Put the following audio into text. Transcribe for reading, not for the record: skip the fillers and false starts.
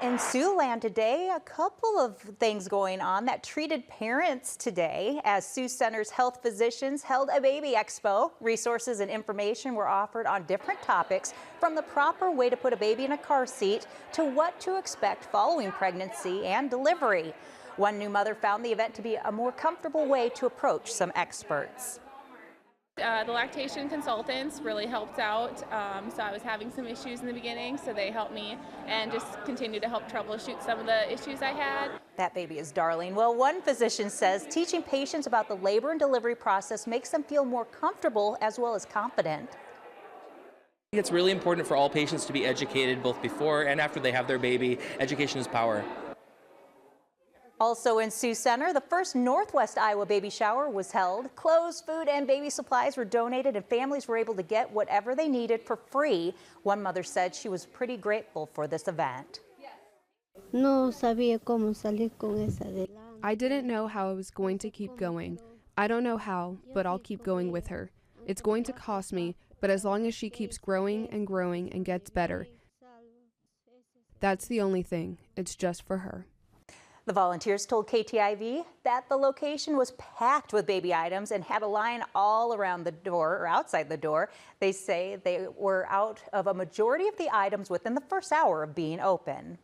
In Siouxland today, a couple of things going on that treated parents today as Sioux Center's health physicians held a baby expo. Resources and information were offered on different topics, from the proper way to put a baby in a car seat to what to expect following pregnancy and delivery. One new mother found the event to be a more comfortable way to approach some experts. The lactation consultants really helped out, so I was having some issues in the beginning, so they helped me and just continue to help troubleshoot some of the issues I had. That baby is darling. Well, one physician says teaching patients about the labor and delivery process makes them feel more comfortable as well as confident. It's really important for all patients to be educated both before and after they have their baby. Education is power. Also in Sioux Center, the first Northwest Iowa baby shower was held. Clothes, food, and baby supplies were donated, and families were able to get whatever they needed for free. One mother said she was pretty grateful for this event. I didn't know how I was going to keep going. I don't know how, but I'll keep going with her. It's going to cost me, but as long as she keeps growing and growing and gets better, that's the only thing. It's just for her. The volunteers told KTIV that the location was packed with baby items and had a line all around the door or outside the door. They say they were out of a majority of the items within the first hour of being open.